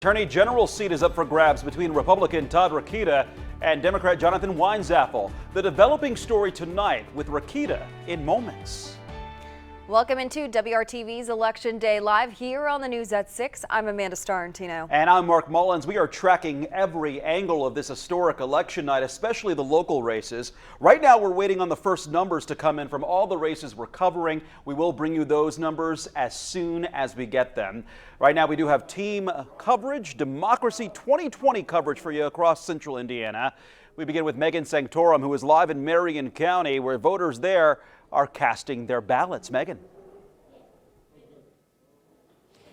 Attorney General's seat is up for grabs between Republican Todd Rokita and Democrat Jonathan Weinzapfel. The developing story tonight with Rokita in moments. Welcome into WRTV's Election Day Live here on the News at 6. I'm Amanda Starantino. And I'm Mark Mullins. We are tracking every angle of this historic election night, especially the local races. Right now, we're waiting on the first numbers to come in from all the races we're covering. We will bring you those numbers as soon as we get them. Right now, we do have team coverage, Democracy 2020 coverage for you across central Indiana. We begin with Megan Sanctorum, who is live in Marion County, where voters there are casting their ballots. Megan.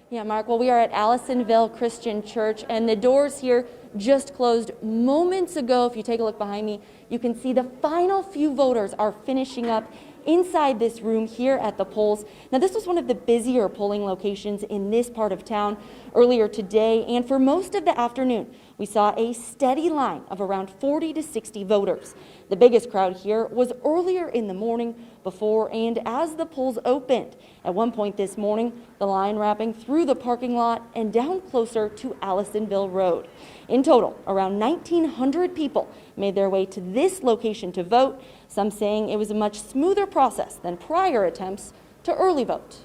Yeah, Mark, well, we are at Allisonville Christian Church, and the doors here just closed moments ago. If you take a look behind me, you can see the final few voters are finishing up inside this room here at the polls. Now, this was one of the busier polling locations in this part of town earlier today, and for most of the afternoon, we saw a steady line of around 40 to 60 voters. The biggest crowd here was earlier in the morning before and as the polls opened. At one point this morning, the line wrapping through the parking lot and down closer to Allisonville Road. In total, around 1,900 people made their way to this location to vote, some saying it was a much smoother process than prior attempts to early vote.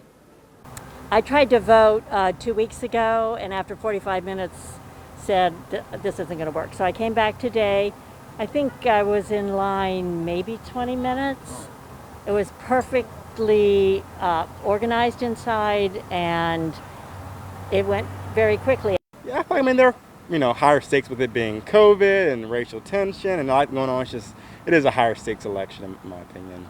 I tried to vote 2 weeks ago, and after 45 minutes said this isn't going to work. So I came back today. I think I was in line maybe 20 minutes. It was perfectly organized inside, and it went very quickly. Yeah, I mean, there are, higher stakes with it being COVID and racial tension and all that going on. It is a higher stakes election, in my opinion.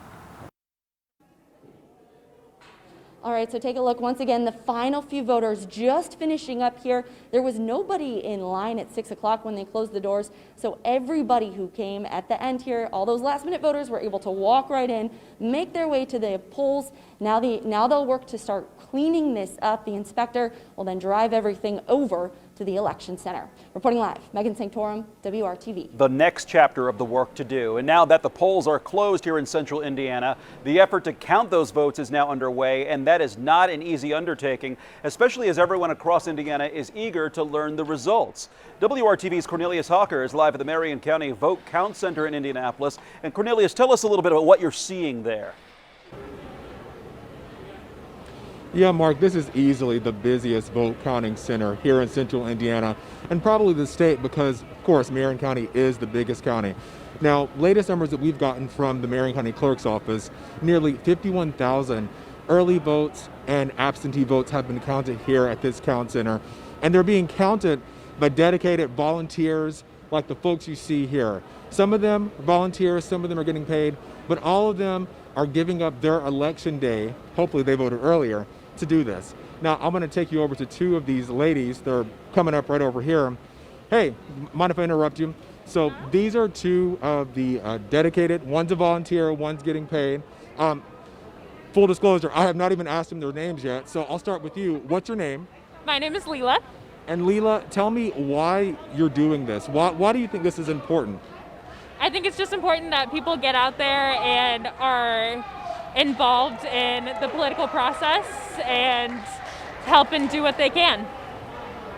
All right, so take a look once again, the final few voters just finishing up here. There was nobody in line at 6 o'clock when they closed the doors. So everybody who came at the end here, all those last minute voters were able to walk right in, make their way to the polls. Now they'll work to start cleaning this up. The inspector will then drive everything over to the election center. Reporting live, Megan Sanctorum, WRTV. The next chapter of the work to do. And now that the polls are closed here in central Indiana, the effort to count those votes is now underway, and that is not an easy undertaking, especially as everyone across Indiana is eager to learn the results. WRTV's Cornelius Hawker is live at the Marion County Vote Count Center in Indianapolis. And Cornelius, tell us a little bit about what you're seeing there. Yeah, Mark, this is easily the busiest vote counting center here in central Indiana and probably the state because, of course, Marion County is the biggest county. Now, latest numbers that we've gotten from the Marion County Clerk's office, nearly 51,000 early votes and absentee votes have been counted here at this count center. And they're being counted by dedicated volunteers like the folks you see here. Some of them are volunteers, some of them are getting paid, but all of them are giving up their election day, hopefully they voted earlier, to do this. Now, I'm going to take you over to two of these ladies. They're coming up right over here. Hey, mind if I interrupt you? So these are two of the dedicated, one's a volunteer, one's getting paid. Full disclosure, I have not even asked them their names yet, so I'll start with you. What's your name? My name is Leela. And Leela, tell me why you're doing this. Why do you think this is important? I think it's just important that people get out there and are involved in the political process and help and do what they can.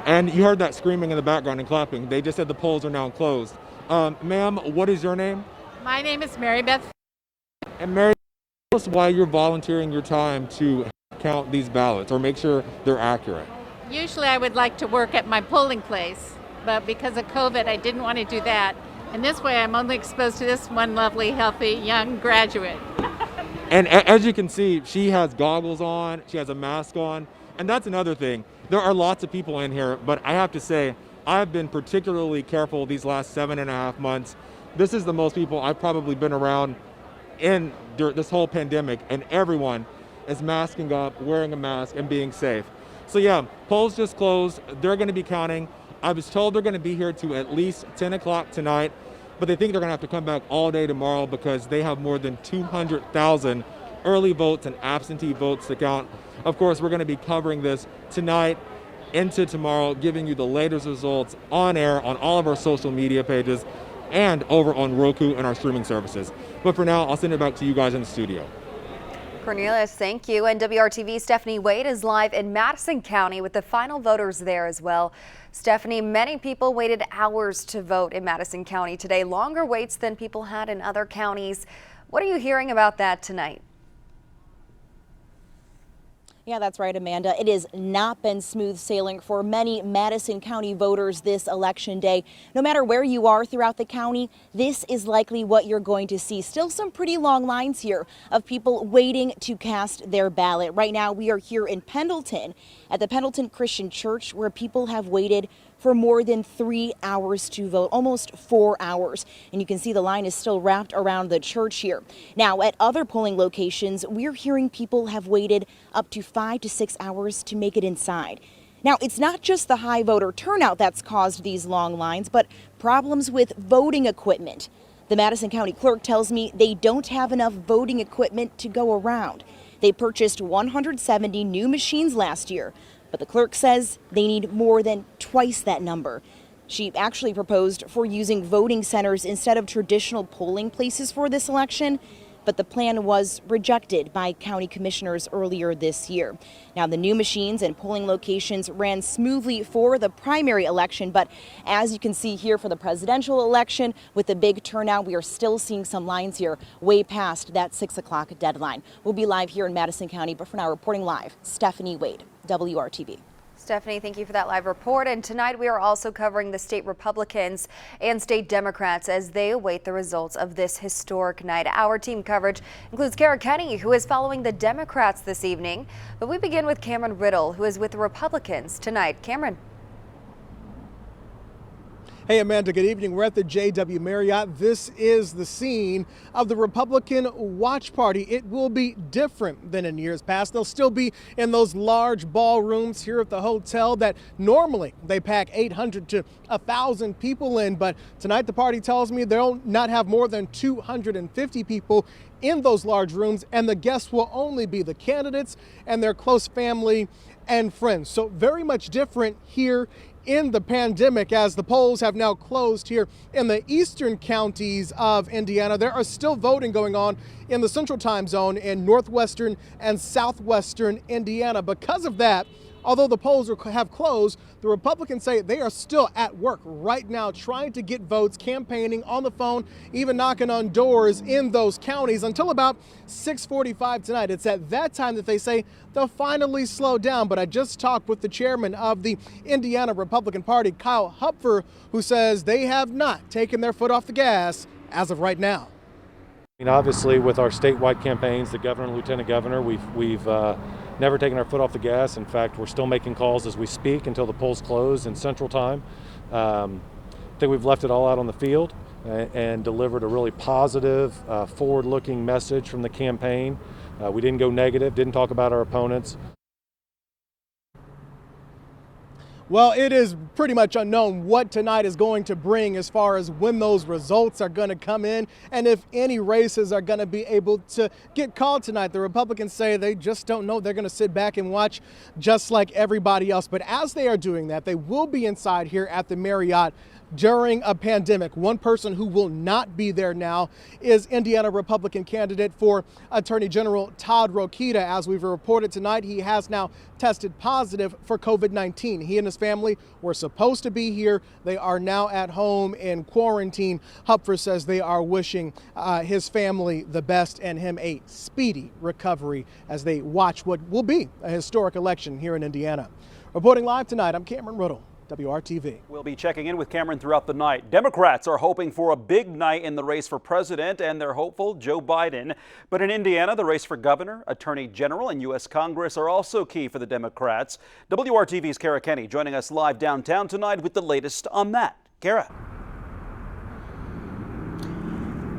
And you heard that screaming in the background and clapping. They just said the polls are now closed. Ma'am, what is your name? My name is Mary Beth. And Mary, tell us why you're volunteering your time to count these ballots or make sure they're accurate. Usually I would like to work at my polling place, but because of COVID, I didn't want to do that. And this way I'm only exposed to this one lovely, healthy, young graduate. And as you can see, she has goggles on, she has a mask on, and that's another thing. There are lots of people in here, but I have to say, I've been particularly careful these last 7.5 months. This is the most people I've probably been around during this whole pandemic, and everyone is masking up, wearing a mask, and being safe. So yeah, polls just closed. They're going to be counting. I was told they're going to be here to at least 10 o'clock tonight. But they think they're going to have to come back all day tomorrow because they have more than 200,000 early votes and absentee votes to count. Of course, we're going to be covering this tonight into tomorrow, giving you the latest results on air on all of our social media pages and over on Roku and our streaming services. But for now, I'll send it back to you guys in the studio. Cornelius, thank you. And WRTV's Stephanie Wade is live in Madison County with the final voters there as well. Stephanie, many people waited hours to vote in Madison County today, longer waits than people had in other counties. What are you hearing about that tonight? Yeah, that's right, Amanda. It has not been smooth sailing for many Madison County voters this election day. No matter where you are throughout the county, this is likely what you're going to see. Still some pretty long lines here of people waiting to cast their ballot. Right now, we are here in Pendleton at the Pendleton Christian Church, where people have waited for more than 3 hours to vote, almost 4 hours. And you can see the line is still wrapped around the church here. Now, at other polling locations, we're hearing people have waited up to 5 to 6 hours to make it inside. Now, it's not just the high voter turnout that's caused these long lines, but problems with voting equipment. The Madison County Clerk tells me they don't have enough voting equipment to go around. They purchased 170 new machines last year, but the clerk says they need more than twice that number. She actually proposed for using voting centers instead of traditional polling places for this election, but the plan was rejected by county commissioners earlier this year. Now, the new machines and polling locations ran smoothly for the primary election, but as you can see here for the presidential election, with the big turnout, we are still seeing some lines here way past that 6 o'clock deadline. We'll be live here in Madison County, but for now, reporting live, Stephanie Wade, WRTV. Stephanie, thank you for that live report. And tonight we are also covering the state Republicans and state Democrats as they await the results of this historic night. Our team coverage includes Kara Kenny, who is following the Democrats this evening. But we begin with Cameron Riddle, who is with the Republicans tonight. Cameron. Hey Amanda, good evening. We're at the JW Marriott. This is the scene of the Republican watch party. It will be different than in years past. They'll still be in those large ballrooms here at the hotel that normally they pack 800 to 1,000 people in. But tonight the party tells me they'll not have more than 250 people in those large rooms, and the guests will only be the candidates and their close family and friends. So very much different here in the pandemic as the polls have now closed here in the eastern counties of Indiana. There are still voting going on in the central time zone in northwestern and southwestern Indiana. Because of that, although the polls have closed, the Republicans say they are still at work right now trying to get votes, campaigning on the phone, even knocking on doors in those counties until about 6:45 tonight. It's at that time that they say they'll finally slow down. But I just talked with the chairman of the Indiana Republican Party, Kyle Hupfer, who says they have not taken their foot off the gas as of right now. Obviously, with our statewide campaigns, the governor and lieutenant governor, we've never taken our foot off the gas. In fact, we're still making calls as we speak until the polls close in Central Time. I think we've left it all out on the field and delivered a really positive, forward-looking message from the campaign. We didn't go negative, didn't talk about our opponents. Well, it is pretty much unknown what tonight is going to bring as far as when those results are going to come in and if any races are going to be able to get called tonight. The Republicans say they just don't know. They're going to sit back and watch just like everybody else. But as they are doing that, they will be inside here at the Marriott during a pandemic. One person who will not be there now is Indiana Republican candidate for Attorney General Todd Rokita. As we've reported tonight, he has now tested positive for COVID-19. He and his family were supposed to be here. They are now at home in quarantine. Hupfer says they are wishing his family the best and him a speedy recovery as they watch what will be a historic election here in Indiana. Reporting live tonight, I'm Cameron Riddle, WRTV. We'll be checking in with Cameron throughout the night. Democrats are hoping for a big night in the race for president, and they're hopeful Joe Biden. But in Indiana, the race for governor, attorney general, and U.S. Congress are also key for the Democrats. WRTV's Kara Kenny joining us live downtown tonight with the latest on that. Kara.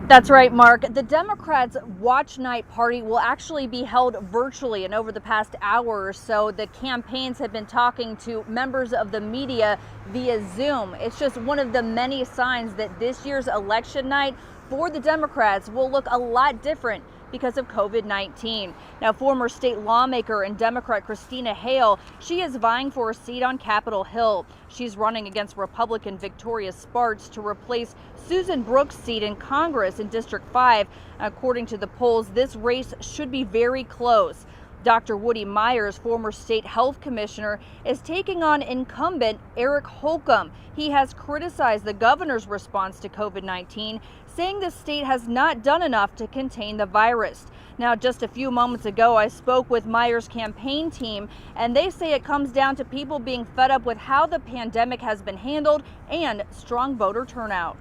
That's right, Mark. The Democrats' watch night party will actually be held virtually, and over the past hour or so, the campaigns have been talking to members of the media via Zoom. It's just one of the many signs that this year's election night for the Democrats will look a lot different because of COVID-19. Now, former state lawmaker and Democrat Christina Hale, she is vying for a seat on Capitol Hill. She's running against Republican Victoria Spartz to replace Susan Brooks' seat in Congress in District 5. According to the polls, this race should be very close. Dr. Woody Myers, former state health commissioner, is taking on incumbent Eric Holcomb. He has criticized the governor's response to COVID-19, saying the state has not done enough to contain the virus. Now, just a few moments ago, I spoke with Myers' campaign team, and they say it comes down to people being fed up with how the pandemic has been handled and strong voter turnout.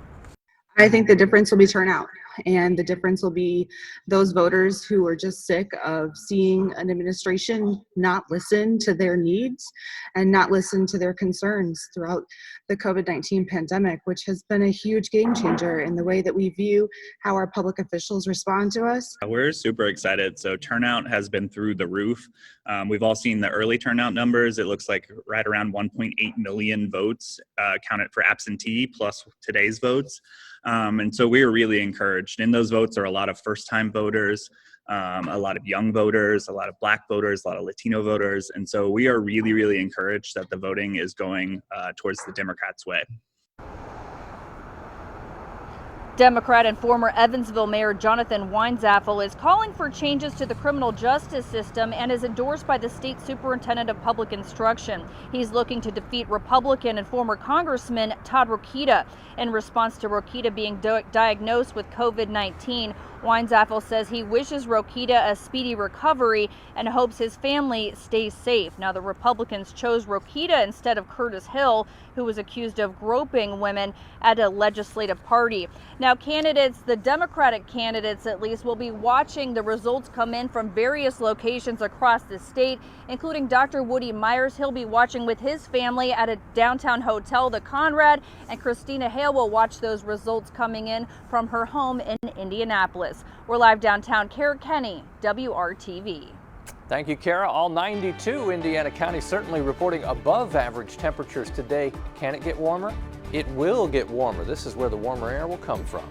I think the difference will be turnout, and the difference will be those voters who are just sick of seeing an administration not listen to their needs and not listen to their concerns throughout the COVID-19 pandemic, which has been a huge game changer in the way that we view how our public officials respond to us. We're super excited. So turnout has been through the roof. We've all seen the early turnout numbers. It looks like right around 1.8 million votes counted for absentee plus today's votes. And so we were really encouraged. In those votes are a lot of first-time voters, a lot of young voters, a lot of Black voters, a lot of Latino voters. And so we are really, really encouraged that the voting is going towards the Democrats' way. Democrat and former Evansville Mayor Jonathan Weinzapfel is calling for changes to the criminal justice system and is endorsed by the state superintendent of public instruction. He's looking to defeat Republican and former Congressman Todd Rokita. In response to Rokita being diagnosed with COVID-19, Weinzapfel says he wishes Rokita a speedy recovery and hopes his family stays safe. Now, the Republicans chose Rokita instead of Curtis Hill, who was accused of groping women at a legislative party. Now, the Democratic candidates at least, will be watching the results come in from various locations across the state, including Dr. Woody Myers. He'll be watching with his family at a downtown hotel, the Conrad, and Christina Hale will watch those results coming in from her home in Indianapolis. We're live downtown. Kara Kenny, WRTV. Thank you, Kara. All 92 Indiana counties certainly reporting above average temperatures today. Can it get warmer? It will get warmer. This is where the warmer air will come from.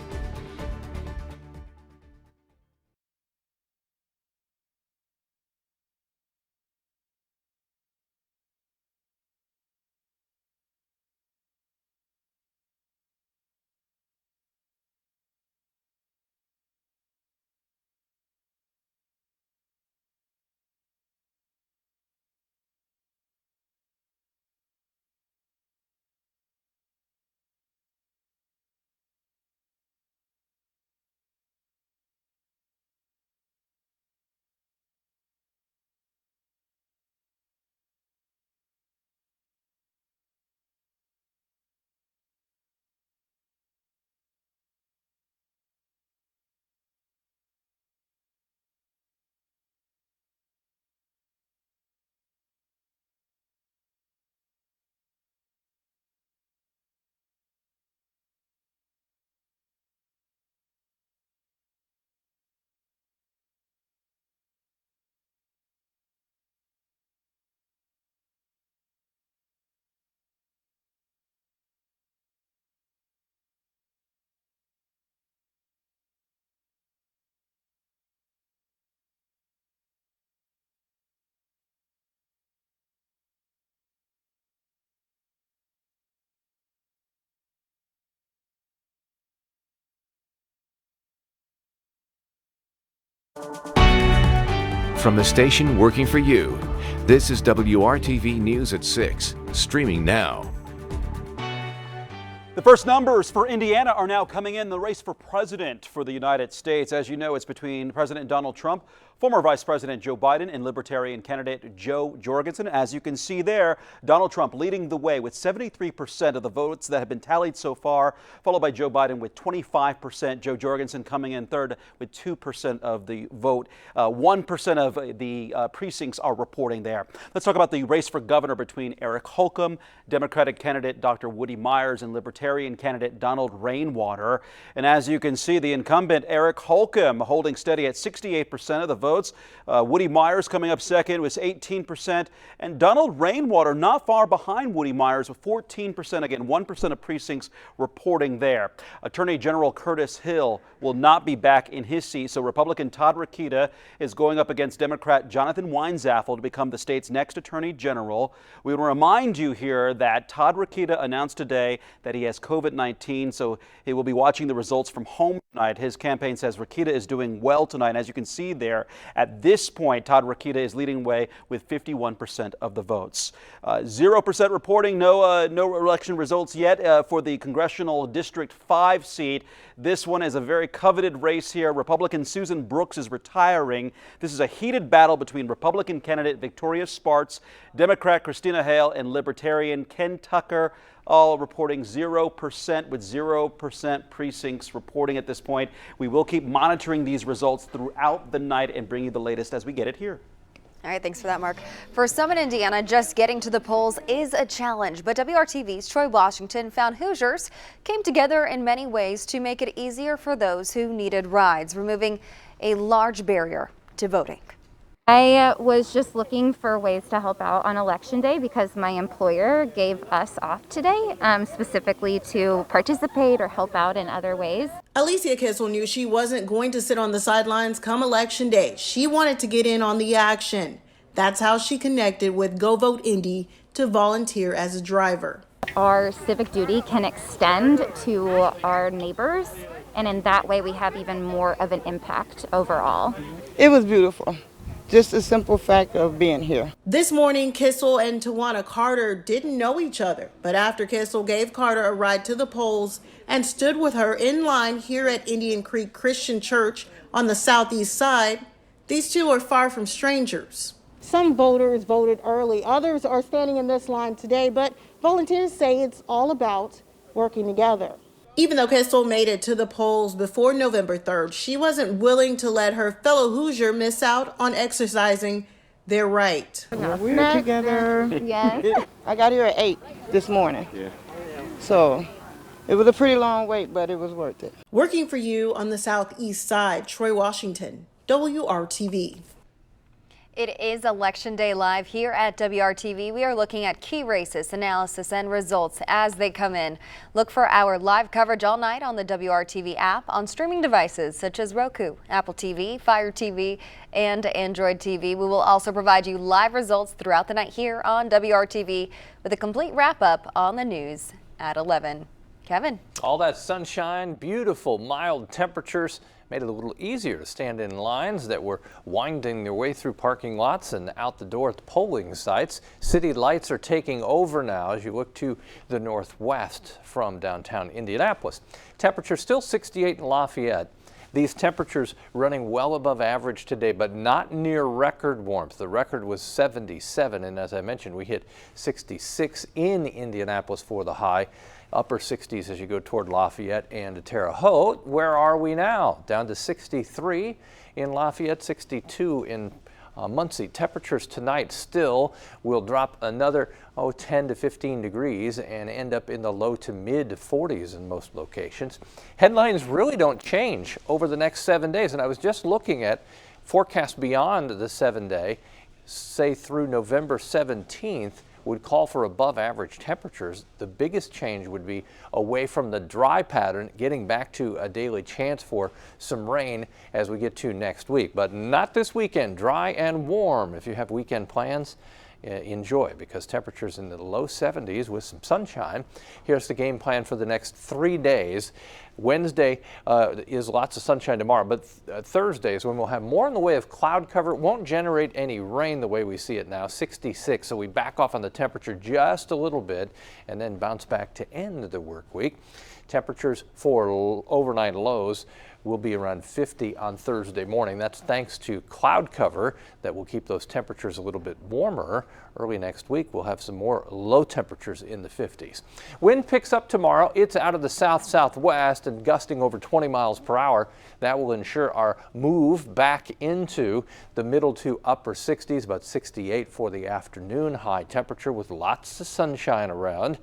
From the station working for you, this is WRTV News at 6, streaming now. The first numbers for Indiana are now coming in the race for president for the United States. As you know, it's between President Donald Trump, former Vice President Joe Biden, and Libertarian candidate Joe Jorgensen. As you can see there, Donald Trump leading the way with 73% of the votes that have been tallied so far, followed by Joe Biden with 25%. Joe Jorgensen coming in third with 2% of the vote. 1% of the precincts are reporting there. Let's talk about the race for governor between Eric Holcomb, Democratic candidate Dr. Woody Myers, and Libertarian Libertarian candidate Donald Rainwater. And as you can see, the incumbent Eric Holcomb holding steady at 68% of the votes. Woody Myers coming up second with 18%. And Donald Rainwater not far behind Woody Myers with 14%. Again, 1% of precincts reporting there. Attorney General Curtis Hill will not be back in his seat, so Republican Todd Rokita is going up against Democrat Jonathan Weinzapfel to become the state's next Attorney General. We will remind you here that Todd Rokita announced today that he has COVID-19, so he will be watching the results from home tonight. His campaign says Rokita is doing well tonight. As you can see there, at this point, Todd Rokita is leading the way with 51% of the votes. 0% reporting, no election results yet for the Congressional District 5 seat. This one is a very coveted race here. Republican Susan Brooks is retiring. This is a heated battle between Republican candidate Victoria Spartz, Democrat Christina Hale, and Libertarian Ken Tucker, all reporting 0% with 0% precincts reporting at this point. We will keep monitoring these results throughout the night and bring you the latest as we get it here. All right, thanks for that, Mark. For some in Indiana, just getting to the polls is a challenge, but WRTV's Troy Washington found Hoosiers came together in many ways to make it easier for those who needed rides, removing a large barrier to voting. I was just looking for ways to help out on Election Day because my employer gave us off today, specifically to participate or help out in other ways. Alicia Kissel knew she wasn't going to sit on the sidelines come Election Day. She wanted to get in on the action. That's how she connected with Go Vote Indy to volunteer as a driver. Our civic duty can extend to our neighbors, and in that way we have even more of an impact overall. It was beautiful. Just the simple fact of being here. This morning, Kissel and Tawana Carter didn't know each other, but after Kissel gave Carter a ride to the polls and stood with her in line here at Indian Creek Christian Church on the southeast side, these two are far from strangers. Some voters voted early. Others are standing in this line today, but volunteers say it's all about working together. Even though Kissel made it to the polls before November 3rd, she wasn't willing to let her fellow Hoosier miss out on exercising their right. We're together. Yes. I got here at 8 this morning. Yeah. So it was a pretty long wait, but it was worth it. Working for you on the southeast side, Troy Washington, WRTV. It is Election Day live here at WRTV. We are looking at key races, analysis, and results as they come in. Look for our live coverage all night on the WRTV app, on streaming devices such as Roku, Apple TV, Fire TV, and Android TV. We will also provide you live results throughout the night here on WRTV with a complete wrap-up on the news at 11. Kevin. All that sunshine, beautiful, mild temperatures made it a little easier to stand in lines that were winding their way through parking lots and out the door at the polling sites. City lights are taking over now as you look to the northwest from downtown Indianapolis. Temperature still 68 in Lafayette. These temperatures running well above average today, but not near record warmth. The record was 77, and as I mentioned, we hit 66 in Indianapolis for the high. Upper 60s as you go toward Lafayette and Terre Haute. Where are we now? Down to 63 in Lafayette, 62 in Muncie. Temperatures tonight still will drop another 10 to 15 degrees and end up in the low to mid 40s in most locations. Headlines really don't change over the next 7 days, and I was just looking at forecasts beyond the 7-day, say through November 17th, would call for above average temperatures. The biggest change would be away from the dry pattern, getting back to a daily chance for some rain as we get to next week, but not this weekend. Dry and warm. If you have weekend plans, enjoy, because temperatures in the low 70s with some sunshine. Here's the game plan for the next 3 days. Wednesday is lots of sunshine tomorrow, but Thursday is when we'll have more in the way of cloud cover. It won't generate any rain the way we see it now, 66. So we back off on the temperature just a little bit and then bounce back to end the work week. Temperatures for overnight lows will be around 50 on Thursday morning. That's thanks to cloud cover that will keep those temperatures a little bit warmer. Early next week, we'll have some more low temperatures in the 50s. Wind picks up tomorrow. It's out of the south-southwest. forecast and gusting over 20 miles per hour. That will ensure our move back into the middle to upper 60s, about 68 for the afternoon. High temperature with lots of sunshine around.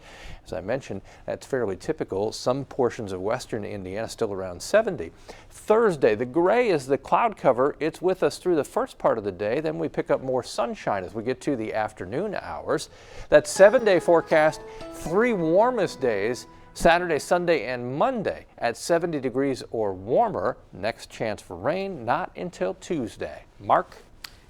As I mentioned, that's fairly typical. Some portions of western Indiana still around 70. Thursday, the gray is the cloud cover. It's with us through the first part of the day. Then we pick up more sunshine as we get to the afternoon hours. That 7-day forecast, 3 warmest days, Saturday, Sunday, and Monday at 70 degrees or warmer. Next chance for rain, not until Tuesday. Mark?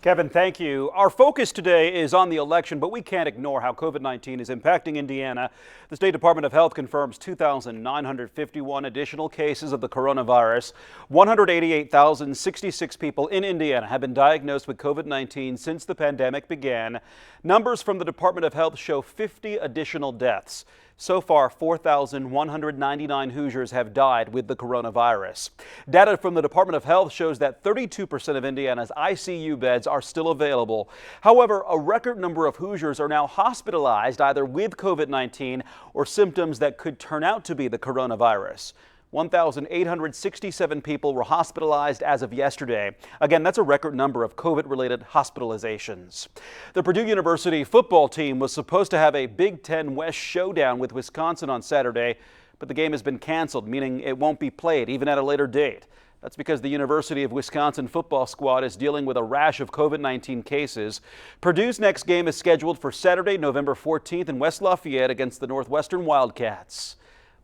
Kevin, thank you. Our focus today is on the election, but we can't ignore how COVID-19 is impacting Indiana. The State Department of Health confirms 2,951 additional cases of the coronavirus. 188,066 people in Indiana have been diagnosed with COVID-19 since the pandemic began. Numbers from the Department of Health show 50 additional deaths. So far, 4,199 Hoosiers have died with the coronavirus. Data from the Department of Health shows that 32% of Indiana's ICU beds are still available. However, a record number of Hoosiers are now hospitalized either with COVID-19 or symptoms that could turn out to be the coronavirus. 1,867 people were hospitalized as of yesterday. Again, that's a record number of COVID-related hospitalizations. The Purdue University football team was supposed to have a Big Ten West showdown with Wisconsin on Saturday, but the game has been canceled, meaning it won't be played, even at a later date. That's because the University of Wisconsin football squad is dealing with a rash of COVID-19 cases. Purdue's next game is scheduled for Saturday, November 14th in West Lafayette against the Northwestern Wildcats.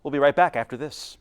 We'll be right back after this.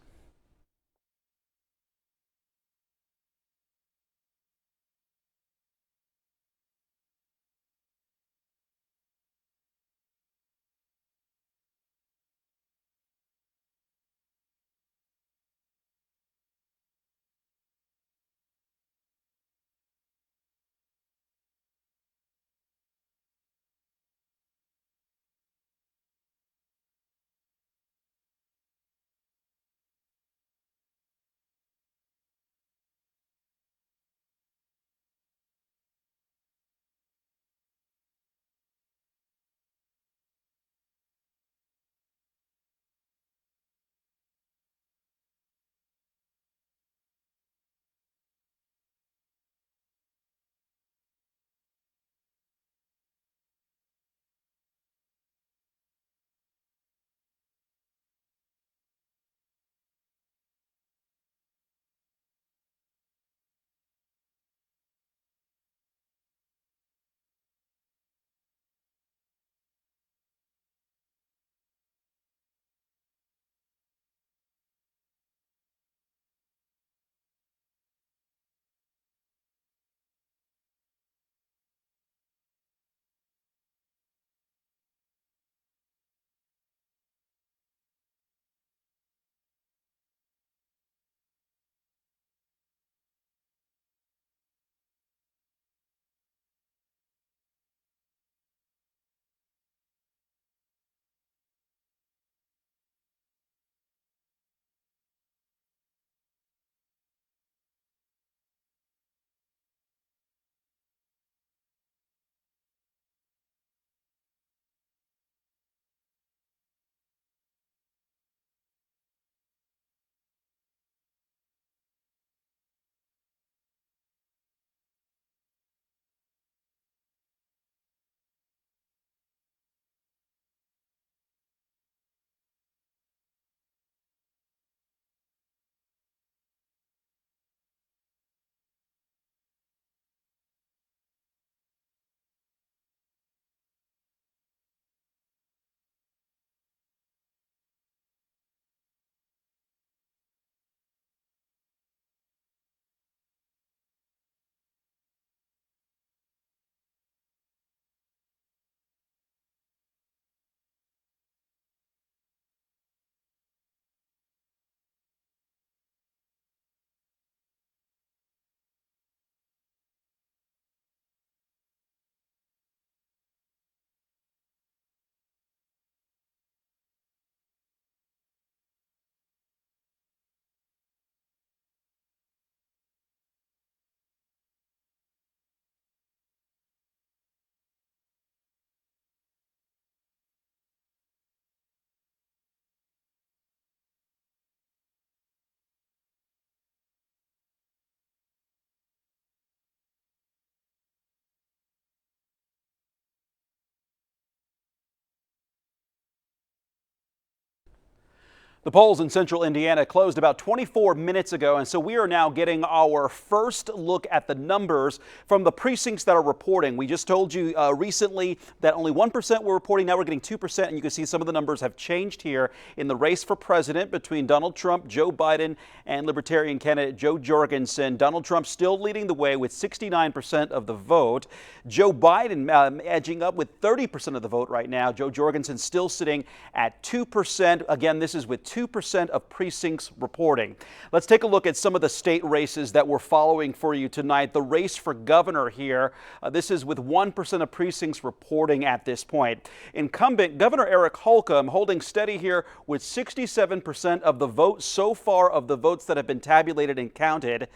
The polls in central Indiana closed about 24 minutes ago, and so we are now getting our first look at the numbers from the precincts that are reporting. We just told you recently that only 1% were reporting. Now we're getting 2%, and you can see some of the numbers have changed here in the race for president between Donald Trump, Joe Biden, and Libertarian candidate Joe Jorgensen. Donald Trump still leading the way with 69% of the vote. Joe Biden edging up with 30% of the vote right now. Joe Jorgensen still sitting at 2%. Again, this is with 2% of precincts reporting. Let's take a look at some of the state races that we're following for you tonight. The race for governor here, this is with 1% of precincts reporting at this point. Incumbent Governor Eric Holcomb holding steady here with 67% of the vote so far of the votes that have been tabulated and counted.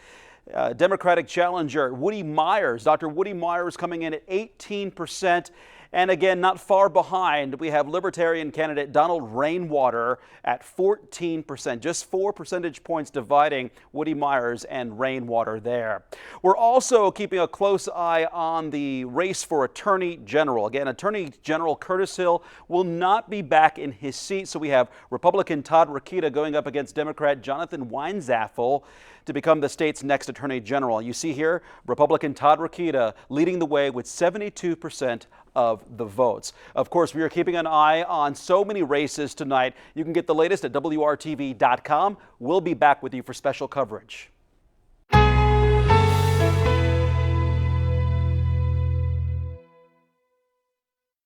Democratic challenger Woody Myers, Dr. Woody Myers coming in at 18%. And again, not far behind, we have Libertarian candidate Donald Rainwater at 14%, just 4 percentage points dividing Woody Myers and Rainwater there. We're also keeping a close eye on the race for Attorney General. Again, Attorney General Curtis Hill will not be back in his seat, so we have Republican Todd Rokita going up against Democrat Jonathan Weinzapfel to become the state's next Attorney General. You see here, Republican Todd Rokita leading the way with 72% of the votes. Of course, we are keeping an eye on so many races tonight. You can get the latest at WRTV.com. We'll be back with you for special coverage.